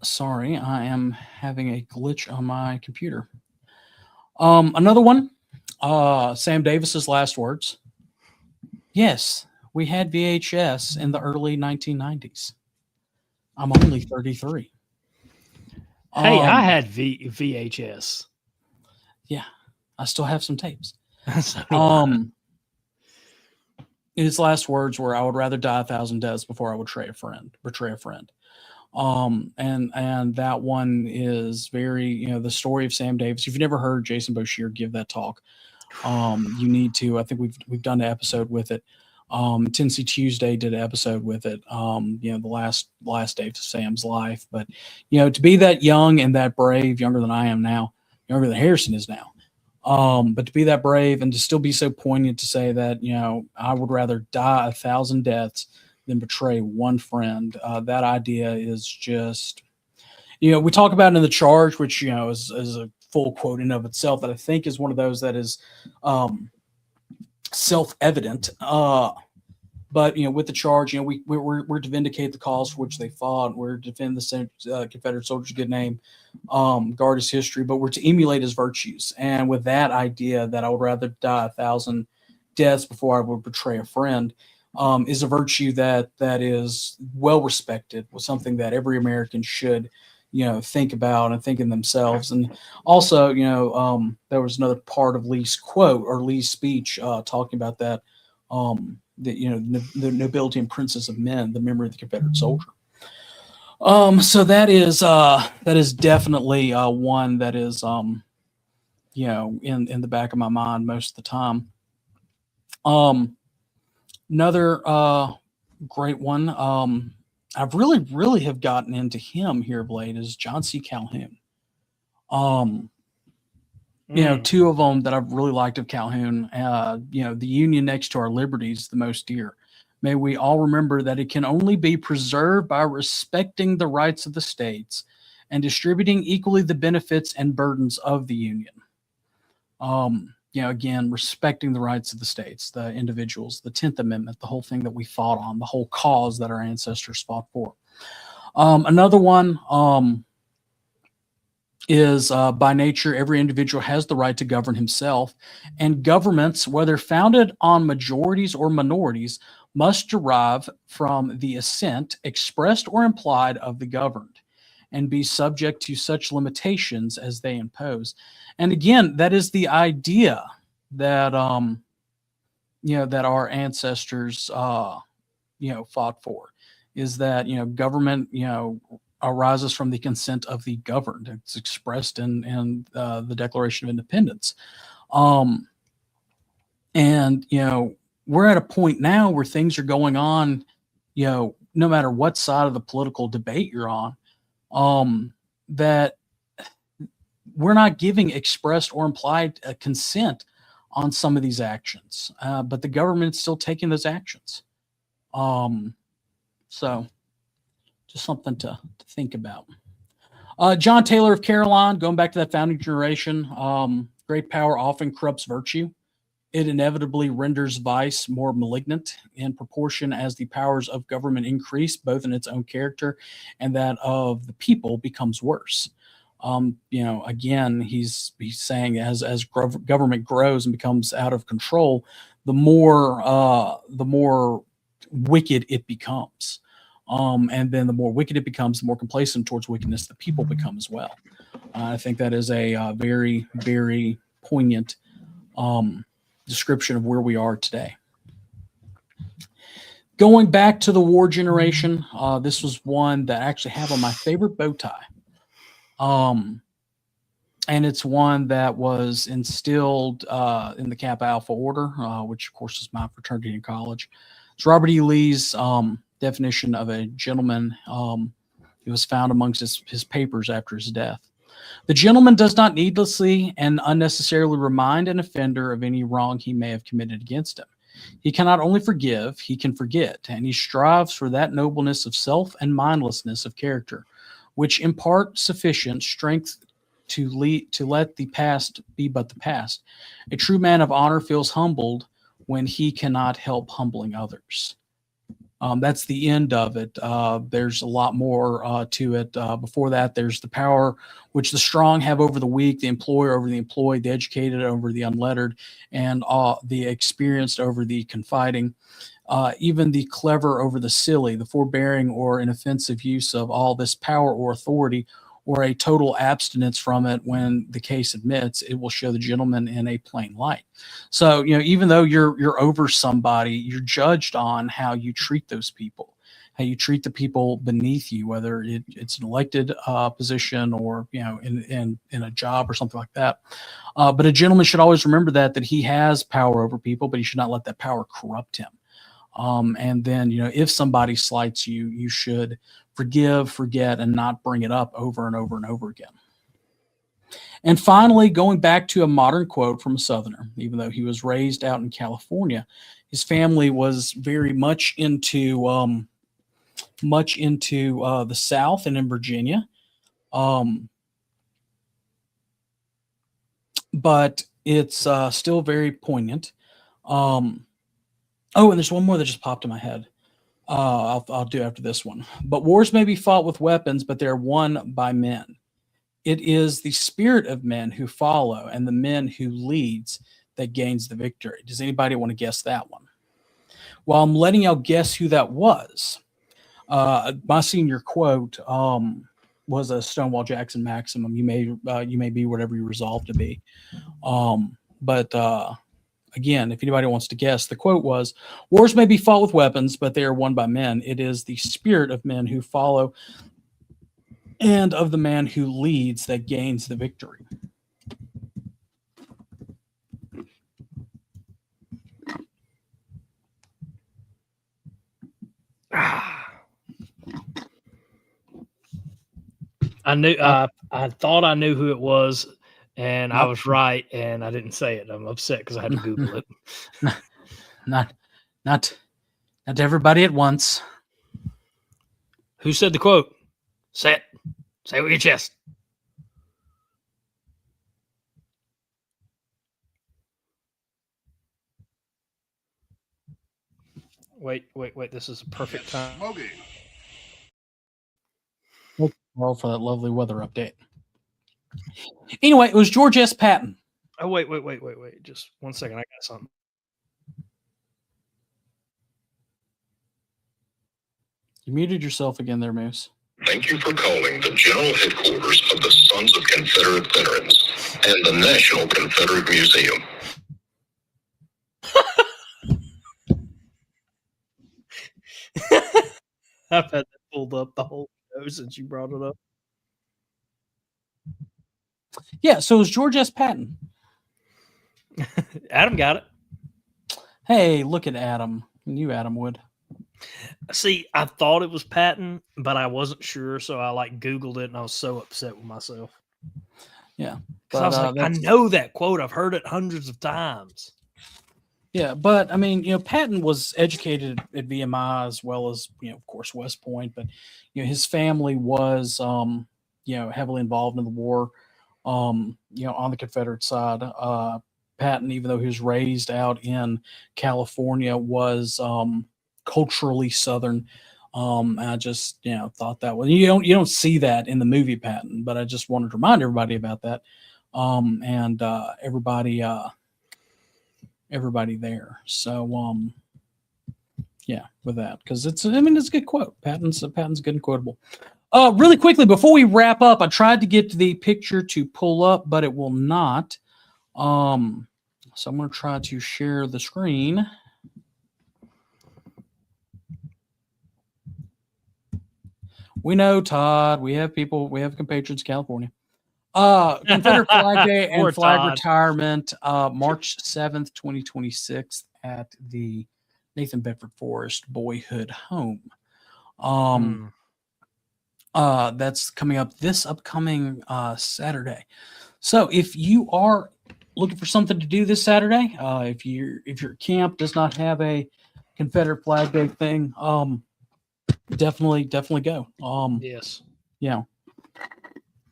Speaker 2: Sorry, I am having a glitch on my computer. Another one, Sam Davis's last words. Yes, we had VHS in the early 1990s. I'm only 33.
Speaker 3: Hey, I had VHS.
Speaker 2: Yeah, I still have some tapes.
Speaker 3: So
Speaker 2: His last words were, "I would rather die 1,000 deaths before I would betray a friend." And that one is very, the story of Sam Davis. If you've never heard Jason Boshier give that talk, you need to. I think we've done an episode with it. Tennessee Tuesday did an episode with it. The last day of Sam's life. But to be that young and that brave, younger than I am now, younger than Harrison is now. But to be that brave and to still be so poignant to say that, I would rather die 1,000 deaths than betray one friend. That idea is just, we talk about it in the charge, which, is a full quote in of itself, that I think is one of those that is self-evident. But with the charge, we're to vindicate the cause for which they fought. We're to defend the Confederate soldier's good name, guard his history, but we're to emulate his virtues. And with that idea that I would rather die 1,000 deaths before I would betray a friend, is a virtue that is well respected, was something that every American should, think about and think in themselves. And also, there was another part of Lee's quote or Lee's speech talking about that. The nobility and princes of men, the memory of the Confederate soldier. So that is definitely one that is in the back of my mind most of the time. Another great one. I've really have gotten into him here of late is John C. Calhoun. You know, two of them that I've really liked of Calhoun, you know, the union next to our liberties, the most dear. May we all remember that it can only be preserved by respecting the rights of the states and distributing equally the benefits and burdens of the union. You know, again, respecting the rights of the states, the individuals, the 10th Amendment, the whole thing that we fought on, the whole cause that our ancestors fought for. Another one, is by nature, every individual has the right to govern himself, and governments, whether founded on majorities or minorities, must derive from the assent, expressed or implied, of the governed, and be subject to such limitations as they impose. And again, that is the idea that you know, that our ancestors you know, fought for, is that, you know, government, you know, arises from the consent of the governed. It's expressed in the Declaration of Independence. And, you know, we're at a point now where things are going on, you know, no matter what side of the political debate you're on, that we're not giving expressed or implied consent on some of these actions, but the government's still taking those actions. So just something to think about. John Taylor of Caroline, going back to that founding generation, great power often corrupts virtue. It inevitably renders vice more malignant in proportion as the powers of government increase, both in its own character and that of the people becomes worse. You know, again, he's saying as government grows and becomes out of control, the more wicked it becomes. And then the more wicked it becomes, the more complacent towards wickedness the people become as well. I think that is a very, very poignant description of where we are today. Going back to the war generation, this was one that I actually have on my favorite bow tie. And it's one that was instilled in the Kappa Alpha Order, which of course is my fraternity in college. It's Robert E. Lee's definition of a gentleman. It was found amongst his papers after his death. The gentleman does not needlessly and unnecessarily remind an offender of any wrong he may have committed against him. He cannot only forgive, he can forget, and he strives for that nobleness of self and mindlessness of character, which impart sufficient strength to let the past be but the past. A true man of honor feels humbled when he cannot help humbling others. That's the end of it. There's a lot more to it. Before that, there's the power which the strong have over the weak, the employer over the employed, the educated over the unlettered, and the experienced over the confiding, even the clever over the silly, the forbearing or inoffensive use of all this power or authority, or a total abstinence from it when the case admits, it will show the gentleman in a plain light. So, you know, even though you're over somebody, you're judged on how you treat those people, how you treat the people beneath you, whether it's an elected position or, you know, in a job or something like that. But a gentleman should always remember that he has power over people, but he should not let that power corrupt him. And then, you know, if somebody slights you, you should forgive, forget, and not bring it up over and over and over again. And finally, going back to a modern quote from a Southerner, even though he was raised out in California, his family was very much into the South and in Virginia. But it's still very poignant. Oh, and there's one more that just popped in my head. I'll do after this one. But wars may be fought with weapons, but they're won by men. It is the spirit of men who follow and the men who leads that gains the victory. Does anybody want to guess that one? Well, I'm letting y'all guess who that was. My senior quote was a Stonewall Jackson maximum. You may be whatever you resolve to be. Again, if anybody wants to guess, the quote was, wars may be fought with weapons, but they are won by men. It is the spirit of men who follow and of the man who leads that gains the victory.
Speaker 3: I knew. I thought I knew who it was. And I was right, and I didn't say it. I'm upset because I had to Google it.
Speaker 2: Not everybody at once.
Speaker 3: Who said the quote? Say it. Say it with your chest. Wait. This is a perfect time.
Speaker 1: Smokey.
Speaker 2: Well, for that lovely weather update. Anyway, it was George S. Patton.
Speaker 3: Oh, wait. Just 1 second. I got something.
Speaker 2: You muted yourself again there, Moose.
Speaker 5: Thank you for calling the General Headquarters of the Sons of Confederate Veterans and the National Confederate Museum.
Speaker 3: I've had that pulled up the whole show since you brought it up.
Speaker 2: Yeah, so it was George S. Patton.
Speaker 3: Adam got it.
Speaker 2: Hey, look at Adam. I knew Adam would.
Speaker 3: See, I thought it was Patton, but I wasn't sure, so I Googled it, and I was so upset with myself.
Speaker 2: Yeah,
Speaker 3: because I was like, I know that quote. I've heard it hundreds of times.
Speaker 2: Yeah, but I mean, Patton was educated at VMI as well as, of course, West Point. But his family was, heavily involved in the war. On the Confederate side, Patton, even though he was raised out in California, was culturally Southern. I just thought that was you don't see that in the movie Patton, but I just wanted to remind everybody about that. And everybody there. So with that, because it's a good quote. Patton's good and quotable. Really quickly before we wrap up, I tried to get the picture to pull up, but it will not. So I'm going to try to share the screen. We know, Todd. We have compatriots in California. Confederate Flag Day and flag
Speaker 3: Todd.
Speaker 2: retirement, March 7th, 2026 at the Nathan Bedford Forrest Boyhood Home. That's coming up this upcoming Saturday. So if you are looking for something to do this Saturday, if your camp does not have a Confederate Flag Day thing, definitely go.
Speaker 3: Yes.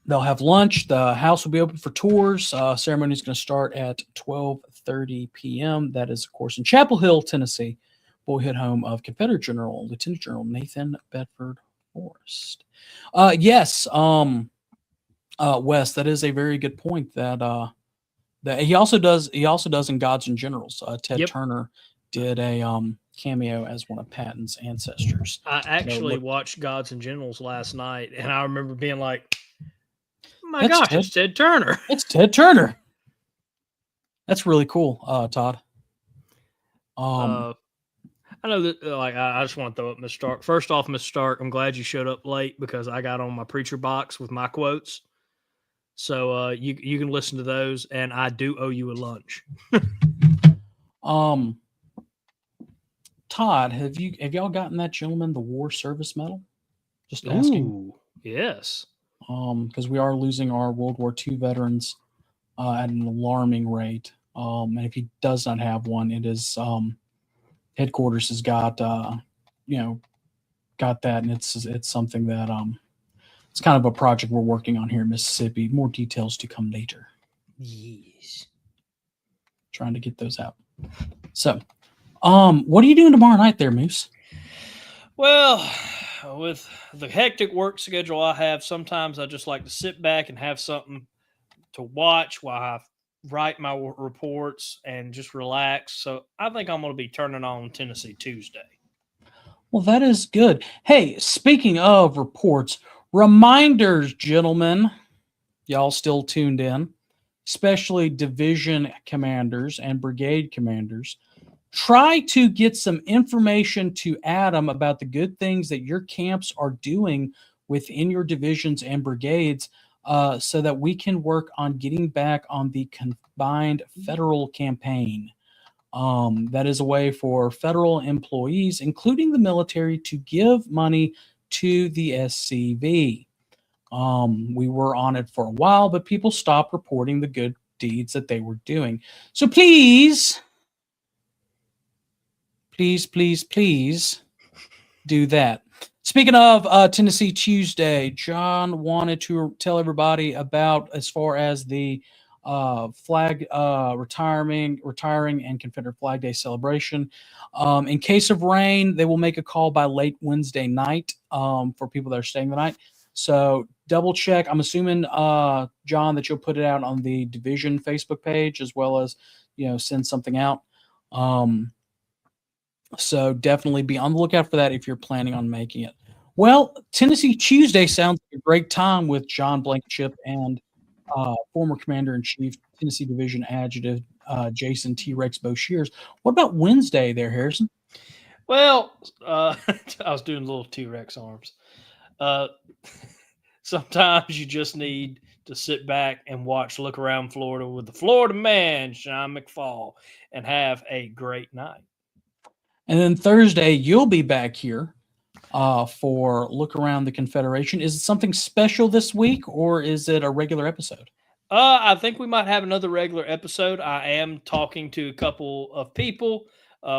Speaker 2: They'll have lunch. The house will be open for tours. Ceremony is going to start at 12:30 p.m. That is, of course, in Chapel Hill, Tennessee, boyhood home of Confederate Lieutenant General Nathan Bedford Forrest. Yes, Wes, that is a very good point. That he also does in Gods and Generals. Ted Turner did a cameo as one of Patton's ancestors.
Speaker 3: I actually watched Gods and Generals last night, and I remember being like, my gosh, it's Ted Turner.
Speaker 2: It's Ted Turner. That's really cool, Todd.
Speaker 3: I know that, I just want to throw up Mr. Stark. First off, Mr. Stark, I'm glad you showed up late because I got on my preacher box with my quotes. So you can listen to those, and I do owe you a lunch.
Speaker 2: Todd, have y'all gotten that gentleman the War Service Medal? Just asking.
Speaker 3: Ooh, yes.
Speaker 2: Because we are losing our World War II veterans at an alarming rate. And if he does not have one, it is headquarters has got that, and it's something that it's kind of a project we're working on here in Mississippi. More details to come later.
Speaker 3: Yes.
Speaker 2: Trying to get those out. So, what are you doing tomorrow night there, Moose?
Speaker 3: Well, with the hectic work schedule I have, sometimes I just like to sit back and have something to watch while I write my reports and just relax. So I think I'm going to be turning on Tennessee Tuesday.
Speaker 2: Well, that is good. Hey, speaking of reports, reminders, gentlemen, y'all still tuned in, especially division commanders and brigade commanders. Try to get some information to Adam about the good things that your camps are doing within your divisions and brigades so that we can work on getting back on the combined federal campaign. That is a way for federal employees, including the military, to give money to the SCV. We were on it for a while, but people stopped reporting the good deeds that they were doing. So please do that. Speaking of Tennessee Tuesday, John wanted to tell everybody about as far as the flag retiring and Confederate Flag Day celebration. In case of rain, they will make a call by late Wednesday night for people that are staying the night. So double check. I'm assuming, John, that you'll put it out on the division Facebook page as well as, send something out. So definitely be on the lookout for that if you're planning on making it. Well, Tennessee Tuesday sounds like a great time with John Blankenship and former Commander-in-Chief, Tennessee Division Adjutant Jason T. Rex Boshears. What about Wednesday there, Harrison?
Speaker 3: Well, I was doing little T-Rex arms. Sometimes you just need to sit back and Look Around Florida with the Florida man, Sean McFall, and have a great night.
Speaker 2: And then Thursday, you'll be back here for Look Around the Confederation. Is it something special this week, or is it a regular episode?
Speaker 3: I think we might have another regular episode. I am talking to a couple of people.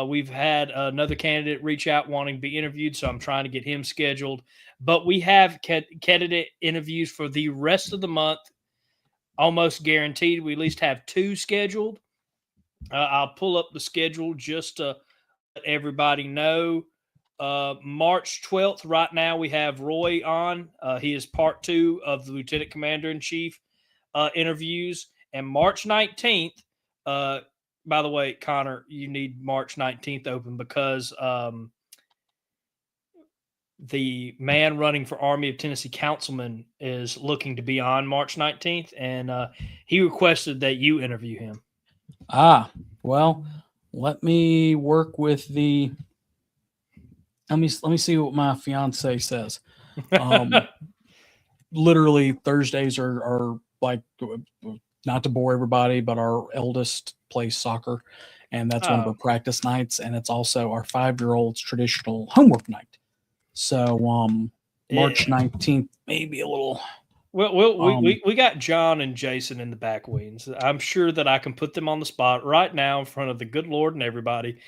Speaker 3: We've had another candidate reach out wanting to be interviewed, so I'm trying to get him scheduled. But we have candidate interviews for the rest of the month, almost guaranteed. We at least have 2 scheduled. I'll pull up the schedule just to let everybody know. March 12th, right now, we have Roy on. He is part 2 of the Lieutenant Commander-in-Chief interviews. And March 19th, by the way, Connor, you need March 19th open because the man running for Army of Tennessee councilman is looking to be on March 19th, and he requested that you interview him.
Speaker 2: Well, let me work with the. Let me see what my fiance says. Literally, Thursdays are like, not to bore everybody, but our eldest plays soccer, and that's one of our practice nights, and it's also our 5-year-old's traditional homework night. So, March 19th, maybe a little.
Speaker 3: Well, we got John and Jason in the back wings. I'm sure that I can put them on the spot right now in front of the good Lord and everybody,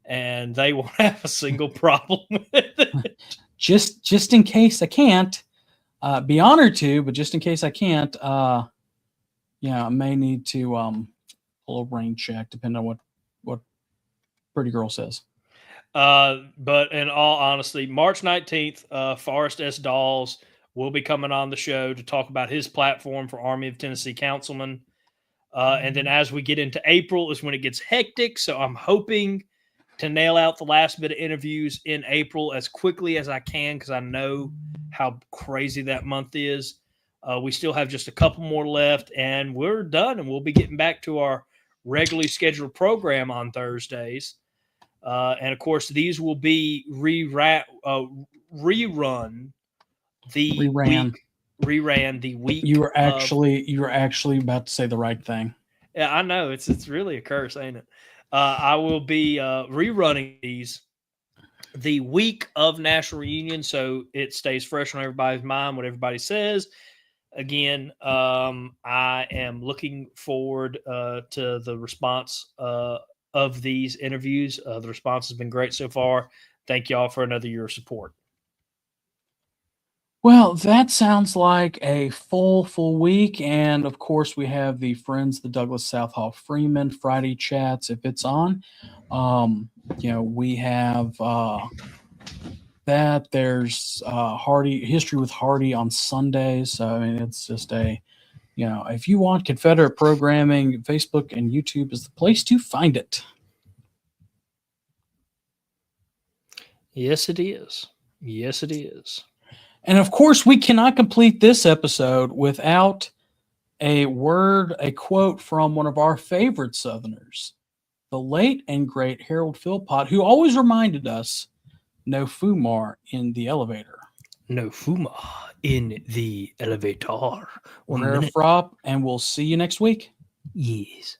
Speaker 3: and they won't have a single problem with it.
Speaker 2: Just in case I can't, be honored to, but just in case I can't, I may need to a little rain check, depending on what Pretty Girl says.
Speaker 3: But in all honesty, March 19th, Forrest S. Dawes will be coming on the show to talk about his platform for Army of Tennessee councilman. And then as we get into April is when it gets hectic. So I'm hoping to nail out the last bit of interviews in April as quickly as I can, because I know how crazy that month is. We still have just a couple more left, and we're done, and we'll be getting back to our regularly scheduled program on Thursdays. And, of course, these will be reran the week.
Speaker 2: You were actually about to say the right thing.
Speaker 3: Yeah, I know. It's really a curse, ain't it? I will be rerunning these the week of National Reunion, so it stays fresh on everybody's mind what everybody says. Again, I am looking forward to the response of these interviews. The response has been great so far. Thank y'all for another year of support.
Speaker 2: Well, that sounds like a full week. And of course, we have the Friends, the Douglas Southall Freeman Friday chats if it's on. We have that. There's Hardy History with Hardy on Sundays. So, I mean, it's just if you want Confederate programming, Facebook and YouTube is the place to find it.
Speaker 3: Yes, it is. Yes, it is.
Speaker 2: And of course, we cannot complete this episode without a quote from one of our favorite Southerners, the late and great Harold Philpott, who always reminded us, no fumar in the elevator.
Speaker 3: No fumar in the elevator.
Speaker 2: Rare frop, and we'll see you next week.
Speaker 3: Yes.